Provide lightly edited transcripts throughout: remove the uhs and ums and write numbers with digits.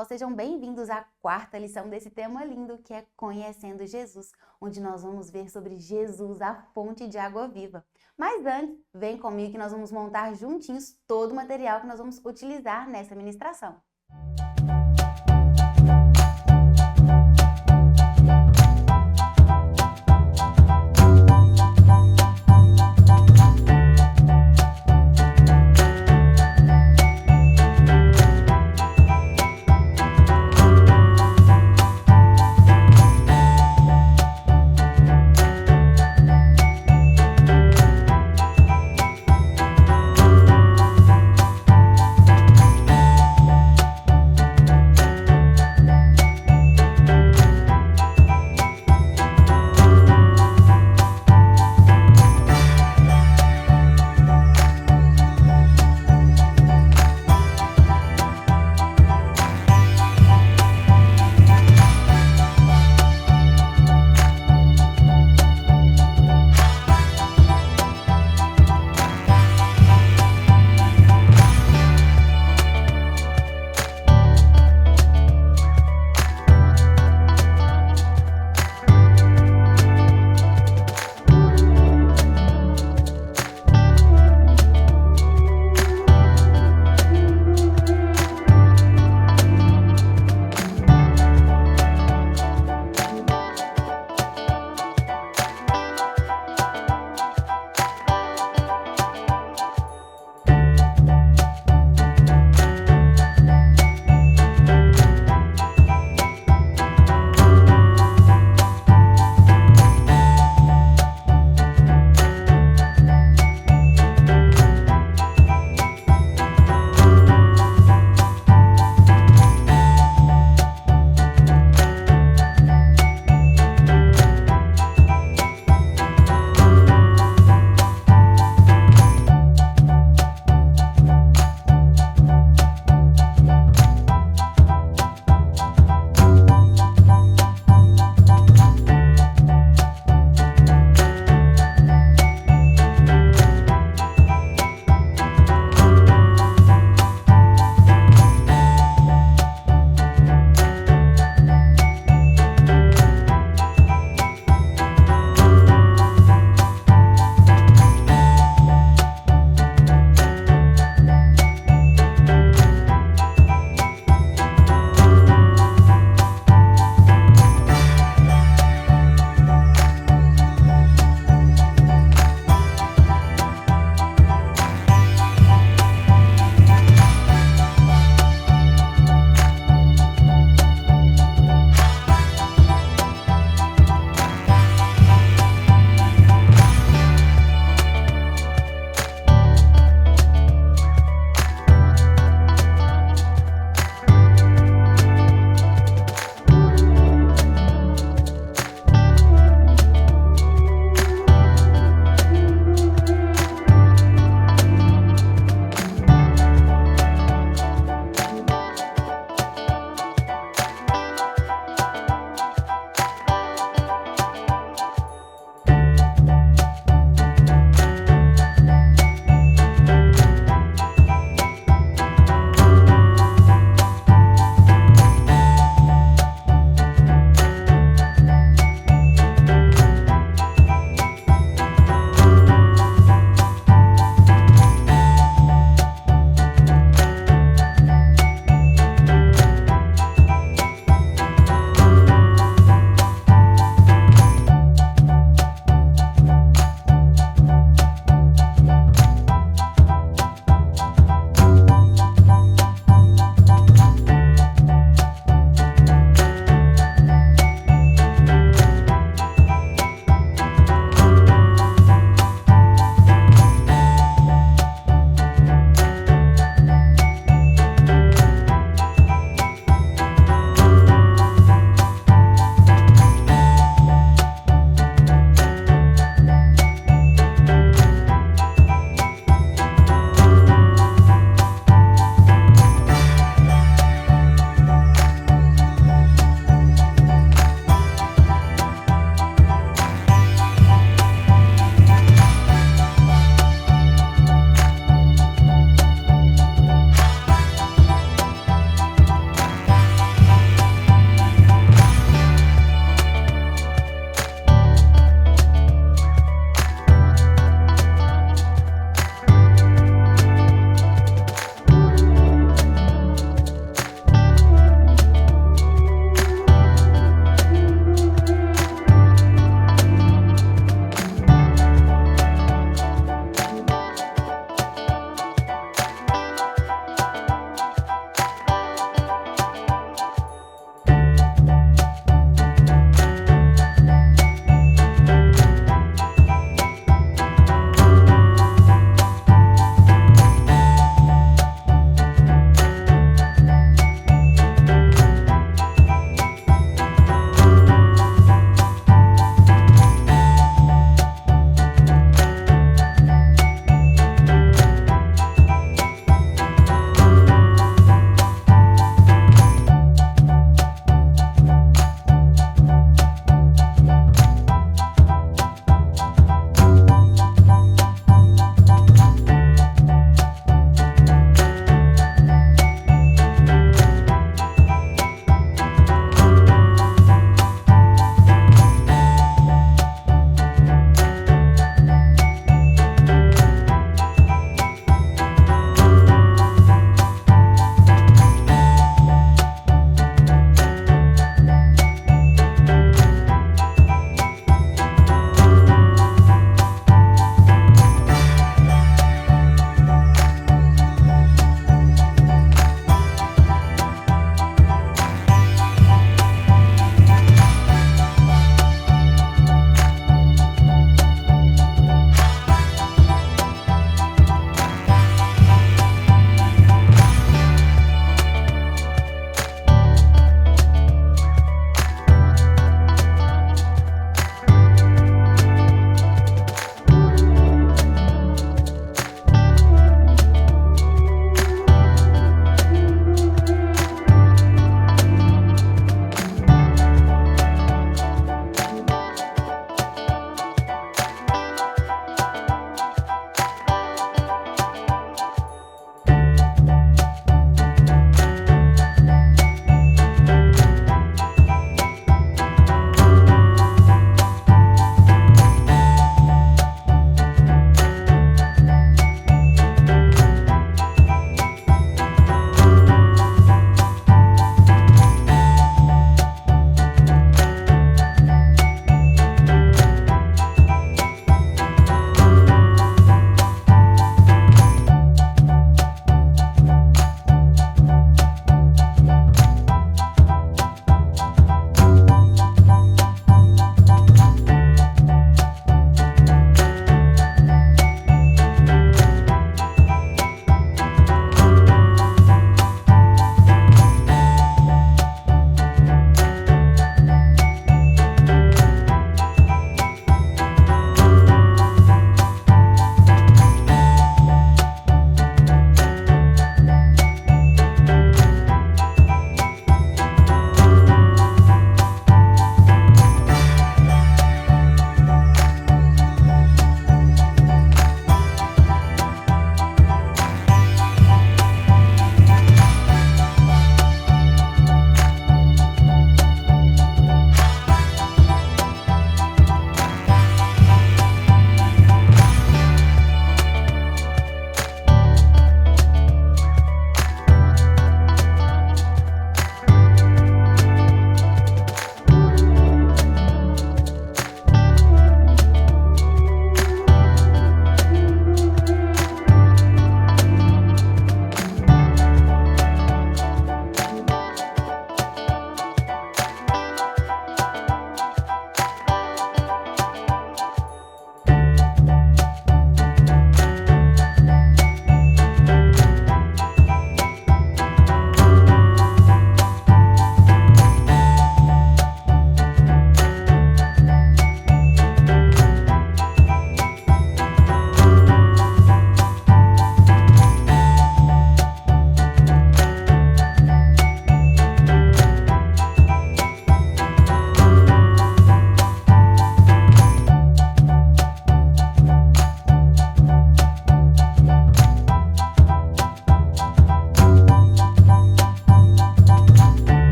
pessoal, sejam bem-vindos à quarta lição desse tema lindo que é Conhecendo Jesus, onde nós vamos ver sobre Jesus, a fonte de água viva. Mas antes, vem comigo que nós vamos montar juntinhos todo o material que nós vamos utilizar nessa ministração.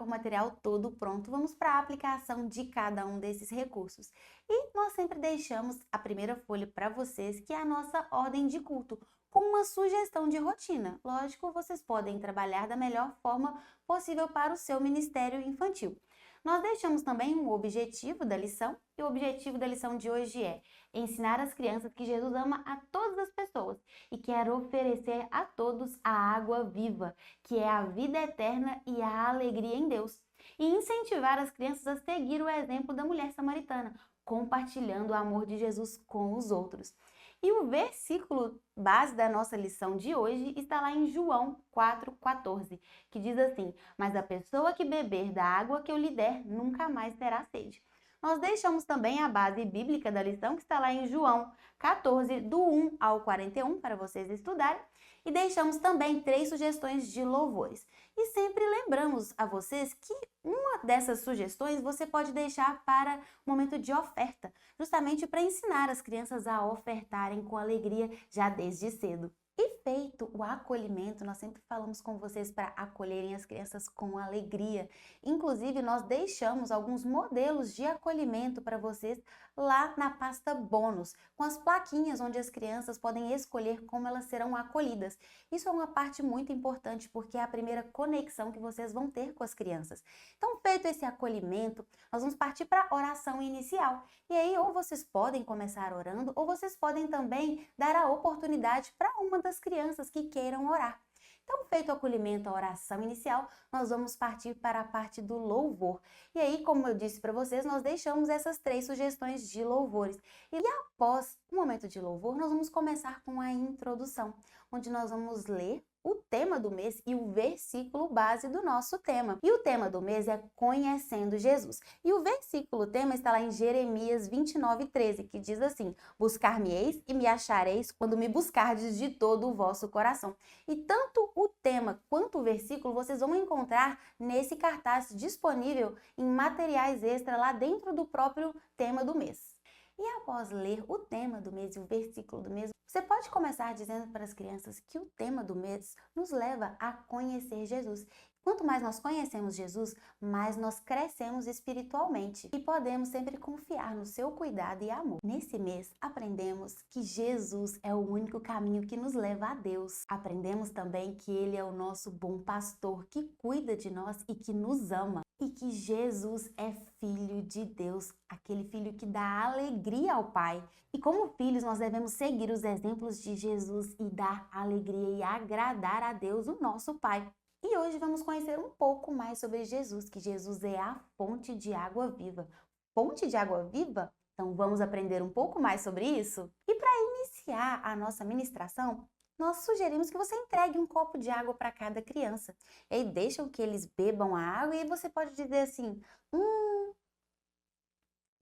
o material todo pronto, vamos para a aplicação de cada um desses recursos. E nós sempre deixamos a primeira folha para vocês, que é a nossa ordem de culto, com uma sugestão de rotina. Lógico, vocês podem trabalhar da melhor forma possível para o seu ministério infantil. Nós deixamos também um objetivo da lição, e o objetivo da lição de hoje é ensinar as crianças que Jesus ama a todas as pessoas e quer oferecer a todos a água viva, que é a vida eterna e a alegria em Deus. E incentivar as crianças a seguir o exemplo da mulher samaritana, compartilhando o amor de Jesus com os outros. E o versículo base da nossa lição de hoje está lá em João 4,14, que diz assim: mas a pessoa que beber da água que eu lhe der nunca mais terá sede. Nós deixamos também a base bíblica da lição, que está lá em João 14, do 1 ao 41, para vocês estudarem. E deixamos também 3 sugestões de louvores. E sempre lembramos a vocês que uma dessas sugestões você pode deixar para o momento de oferta, justamente para ensinar as crianças a ofertarem com alegria já desde cedo. E feito o acolhimento, nós sempre falamos com vocês para acolherem as crianças com alegria. Inclusive, nós deixamos alguns modelos de acolhimento para vocês lá na pasta bônus, com as plaquinhas onde as crianças podem escolher como elas serão acolhidas. Isso é uma parte muito importante porque é a primeira conexão que vocês vão ter com as crianças. Então, feito esse acolhimento, nós vamos partir para a oração inicial. E aí, ou vocês podem começar orando, ou vocês podem também dar a oportunidade para uma das crianças que queiram orar. Então, feito o acolhimento à oração inicial, nós vamos partir para a parte do louvor. E aí, como eu disse para vocês, nós deixamos essas 3 sugestões de louvores. E após o momento de louvor, nós vamos começar com a introdução, onde nós vamos ler o tema do mês e o versículo base do nosso tema. E o tema do mês é Conhecendo Jesus. E o versículo tema está lá em Jeremias 29:13, que diz assim: buscar-me-eis e me achareis quando me buscardes de todo o vosso coração. E tanto o tema quanto o versículo vocês vão encontrar nesse cartaz disponível em materiais extra lá dentro do próprio tema do mês. E após ler o tema do mês e o versículo do mês, você pode começar dizendo para as crianças que o tema do mês nos leva a conhecer Jesus. Quanto mais nós conhecemos Jesus, mais nós crescemos espiritualmente e podemos sempre confiar no seu cuidado e amor. Nesse mês, aprendemos que Jesus é o único caminho que nos leva a Deus. Aprendemos também que Ele é o nosso bom pastor que cuida de nós e que nos ama. E que Jesus é Filho de Deus, aquele Filho que dá alegria ao Pai. E como filhos, nós devemos seguir os exemplos de Jesus e dar alegria e agradar a Deus, o nosso Pai. E hoje vamos conhecer um pouco mais sobre Jesus, que Jesus é a fonte de água viva. Fonte de água viva? Então vamos aprender um pouco mais sobre isso? E para iniciar a nossa ministração, nós sugerimos que você entregue um copo de água para cada criança. E aí deixam que eles bebam a água e aí você pode dizer assim: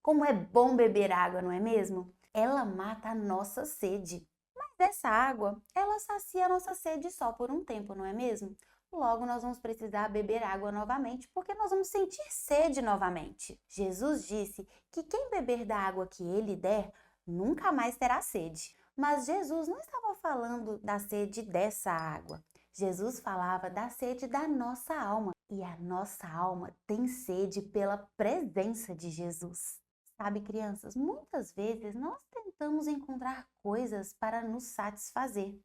como é bom beber água, não é mesmo? Ela mata a nossa sede. Mas essa água, ela sacia a nossa sede só por um tempo, não é mesmo? Logo nós vamos precisar beber água novamente, porque nós vamos sentir sede novamente. Jesus disse que quem beber da água que ele der, nunca mais terá sede. Mas Jesus não estava falando da sede dessa água. Jesus falava da sede da nossa alma. E a nossa alma tem sede pela presença de Jesus. Sabe, crianças, muitas vezes nós tentamos encontrar coisas para nos satisfazer.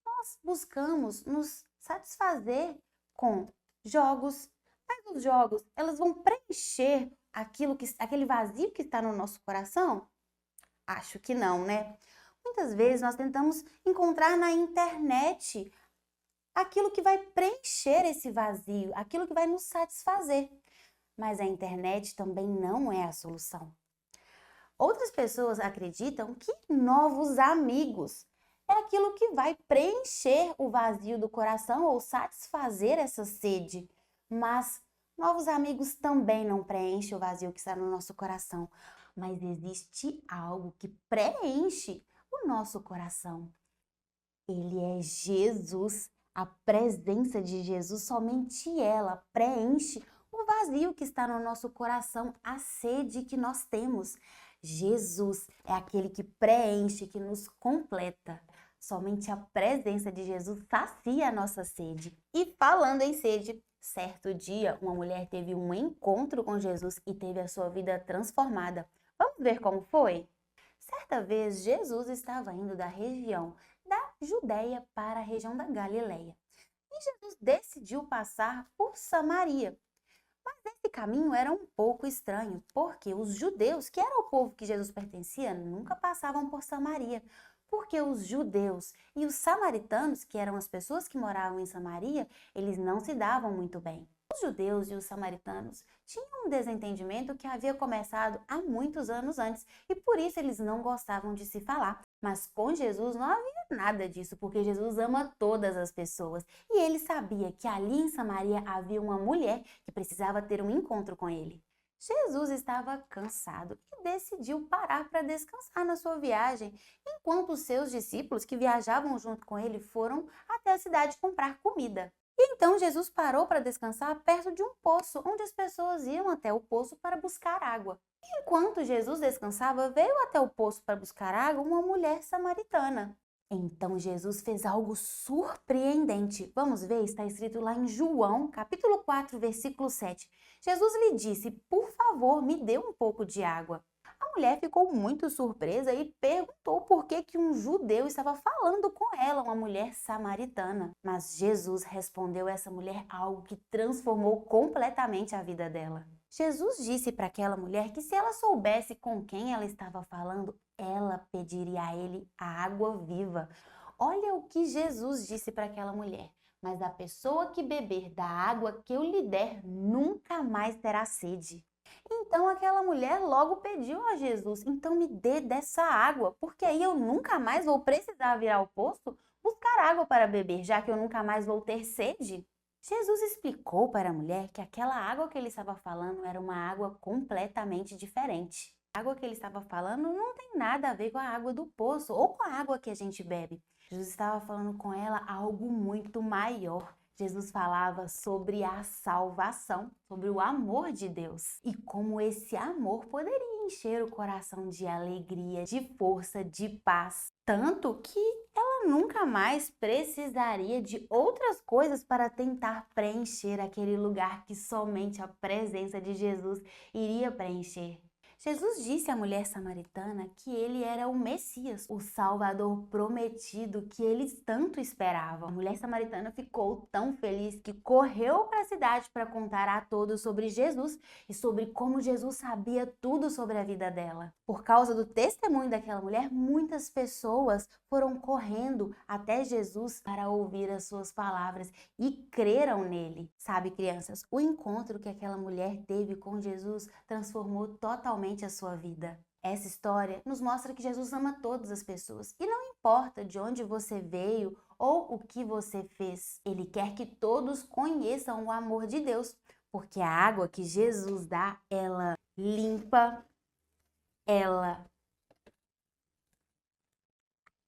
Nós buscamos nos satisfazer com jogos, mas os jogos, elas vão preencher aquele vazio que está no nosso coração? Acho que não, né? Muitas vezes nós tentamos encontrar na internet aquilo que vai preencher esse vazio, aquilo que vai nos satisfazer. Mas a internet também não é a solução. Outras pessoas acreditam que novos amigos é aquilo que vai preencher o vazio do coração ou satisfazer essa sede. Mas novos amigos também não preenchem o vazio que está no nosso coração. Mas existe algo que preenche o nosso coração. Ele é Jesus. A presença de Jesus, somente ela preenche o vazio que está no nosso coração, a sede que nós temos. Jesus é aquele que preenche, que nos completa. Somente a presença de Jesus sacia a nossa sede. E falando em sede, Certo dia, uma mulher teve um encontro com Jesus e teve a sua vida transformada. Vamos ver como foi? Certa vez, Jesus estava indo da região da Judéia para a região da Galileia. E Jesus decidiu passar por Samaria. Mas esse caminho era um pouco estranho, porque os judeus, que era o povo que Jesus pertencia, nunca passavam por Samaria. Porque os judeus e os samaritanos, que eram as pessoas que moravam em Samaria, eles não se davam muito bem. Os judeus e os samaritanos tinham um desentendimento que havia começado há muitos anos antes e por isso eles não gostavam de se falar. Mas com Jesus não havia nada disso, porque Jesus ama todas as pessoas e ele sabia que ali em Samaria havia uma mulher que precisava ter um encontro com ele. Jesus estava cansado e decidiu parar para descansar na sua viagem, enquanto os seus discípulos que viajavam junto com ele foram até a cidade comprar comida. E então Jesus parou para descansar perto de um poço, onde as pessoas iam até o poço para buscar água. E enquanto Jesus descansava, veio até o poço para buscar água uma mulher samaritana. Então Jesus fez algo surpreendente. Vamos ver, está escrito lá em João, capítulo 4, versículo 7. Jesus lhe disse: "Por favor, me dê um pouco de água." A mulher ficou muito surpresa e perguntou por que um judeu estava falando com ela, uma mulher samaritana. Mas Jesus respondeu a essa mulher algo que transformou completamente a vida dela. Jesus disse para aquela mulher que se ela soubesse com quem ela estava falando, ela pediria a ele a água viva. Olha o que Jesus disse para aquela mulher: "Mas a pessoa que beber da água que eu lhe der nunca mais terá sede." Então aquela mulher logo pediu a Jesus: "Então me dê dessa água, porque aí eu nunca mais vou precisar vir ao poço buscar água para beber, já que eu nunca mais vou ter sede." Jesus explicou para a mulher que aquela água que ele estava falando era uma água completamente diferente. A água que ele estava falando não tem nada a ver com a água do poço ou com a água que a gente bebe. Jesus estava falando com ela algo muito maior. Jesus falava sobre a salvação, sobre o amor de Deus e como esse amor poderia encher o coração de alegria, de força, de paz. Tanto que ela nunca mais precisaria de outras coisas para tentar preencher aquele lugar que somente a presença de Jesus iria preencher. Jesus disse à mulher samaritana que ele era o Messias, o Salvador prometido que eles tanto esperavam. A mulher samaritana ficou tão feliz que correu para a cidade para contar a todos sobre Jesus e sobre como Jesus sabia tudo sobre a vida dela. Por causa do testemunho daquela mulher, muitas pessoas foram correndo até Jesus para ouvir as suas palavras e creram nele. Sabe, crianças, o encontro que aquela mulher teve com Jesus transformou totalmente a sua vida. Essa história nos mostra que Jesus ama todas as pessoas e não importa de onde você veio ou o que você fez. Ele quer que todos conheçam o amor de Deus, porque a água que Jesus dá, ela limpa, ela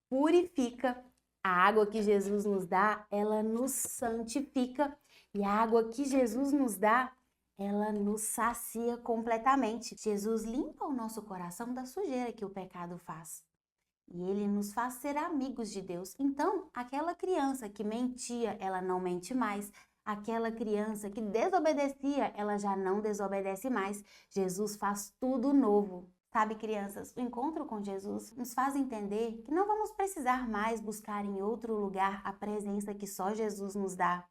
purifica. A água que Jesus nos dá, ela nos santifica. E a água que Jesus nos dá, ela nos sacia completamente. Jesus limpa o nosso coração da sujeira que o pecado faz. E ele nos faz ser amigos de Deus. Então, aquela criança que mentia, ela não mente mais. Aquela criança que desobedecia, ela já não desobedece mais. Jesus faz tudo novo. Sabe, crianças, o encontro com Jesus nos faz entender que não vamos precisar mais buscar em outro lugar a presença que só Jesus nos dá.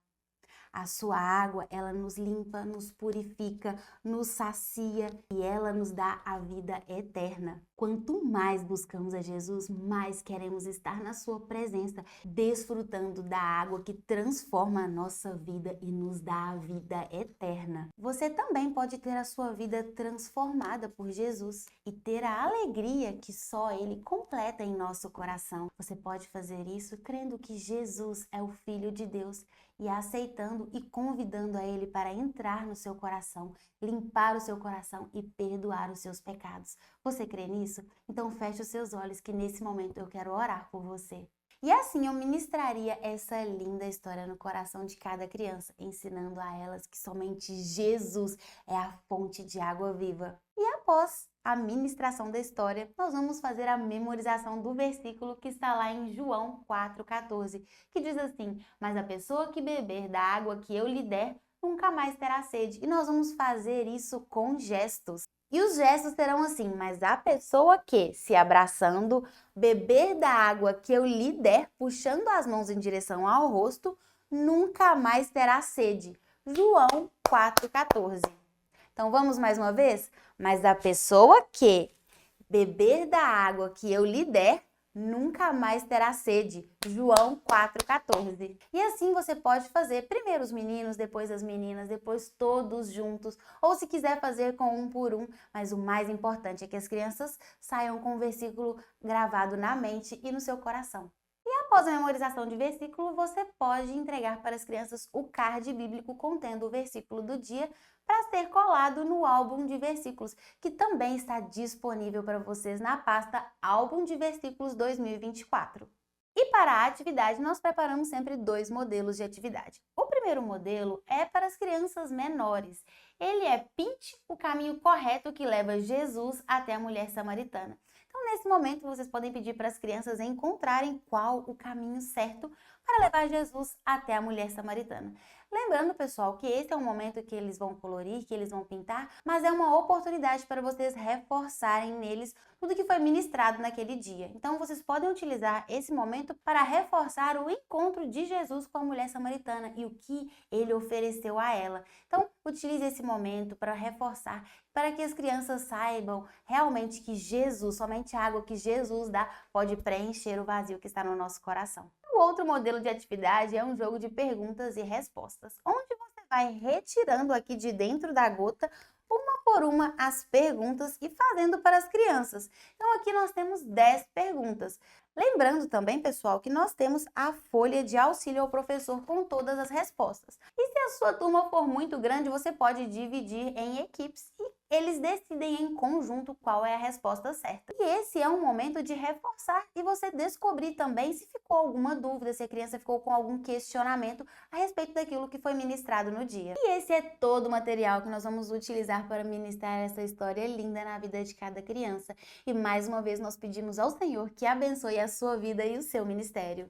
A sua água, ela nos limpa, nos purifica, nos sacia e ela nos dá a vida eterna. Quanto mais buscamos a Jesus, mais queremos estar na sua presença, desfrutando da água que transforma a nossa vida e nos dá a vida eterna. Você também pode ter a sua vida transformada por Jesus e ter a alegria que só Ele completa em nosso coração. Você pode fazer isso crendo que Jesus é o Filho de Deus e aceitando e convidando a Ele para entrar no seu coração, limpar o seu coração e perdoar os seus pecados. Você crê nisso? Então feche os seus olhos que nesse momento eu quero orar por você. E assim eu ministraria essa linda história no coração de cada criança, ensinando a elas que somente Jesus é a fonte de água viva. E após a ministração da história, nós vamos fazer a memorização do versículo que está lá em João 4,14, que diz assim: "Mas a pessoa que beber da água que eu lhe der, nunca mais terá sede. E nós vamos fazer isso com gestos. E os gestos serão assim, mas a pessoa que, se abraçando, beber da água que eu lhe der, puxando as mãos em direção ao rosto, nunca mais terá sede. João 4,14. Então vamos mais uma vez? Mas a pessoa que beber da água que eu lhe der, nunca mais terá sede. João 4,14. E assim você pode fazer primeiro os meninos, depois as meninas, depois todos juntos, ou se quiser fazer com um por um, mas o mais importante é que as crianças saiam com o versículo gravado na mente e no seu coração. E após a memorização de versículo, você pode entregar para as crianças o card bíblico contendo o versículo do dia para ser colado no álbum de versículos, que também está disponível para vocês na pasta Álbum de Versículos 2024. E para a atividade, nós preparamos sempre 2 modelos de atividade. O primeiro modelo é para as crianças menores. Ele é Pinte o caminho correto que leva Jesus até a mulher samaritana. Então, nesse momento, vocês podem pedir para as crianças encontrarem qual o caminho certo para levar Jesus até a mulher samaritana. Lembrando, pessoal, que esse é um momento que eles vão colorir, que eles vão pintar, mas é uma oportunidade para vocês reforçarem neles tudo que foi ministrado naquele dia. Então, vocês podem utilizar esse momento para reforçar o encontro de Jesus com a mulher samaritana e o que ele ofereceu a ela. Então, utilize esse momento para reforçar, para que as crianças saibam realmente que Jesus, somente a água que Jesus dá, pode preencher o vazio que está no nosso coração. O outro modelo de atividade é um jogo de perguntas e respostas, onde você vai retirando aqui de dentro da gota, uma por uma, as perguntas e fazendo para as crianças. Então, aqui nós temos 10 perguntas. Lembrando também, pessoal, que nós temos a folha de auxílio ao professor com todas as respostas. E se a sua turma for muito grande, você pode dividir em equipes e eles decidem em conjunto qual é a resposta certa. E esse é um momento de reforçar e você descobrir também se ficou alguma dúvida, se a criança ficou com algum questionamento a respeito daquilo que foi ministrado no dia. E esse é todo o material que nós vamos utilizar para ministrar essa história linda na vida de cada criança. E mais uma vez nós pedimos ao Senhor que abençoe a sua vida e o seu ministério.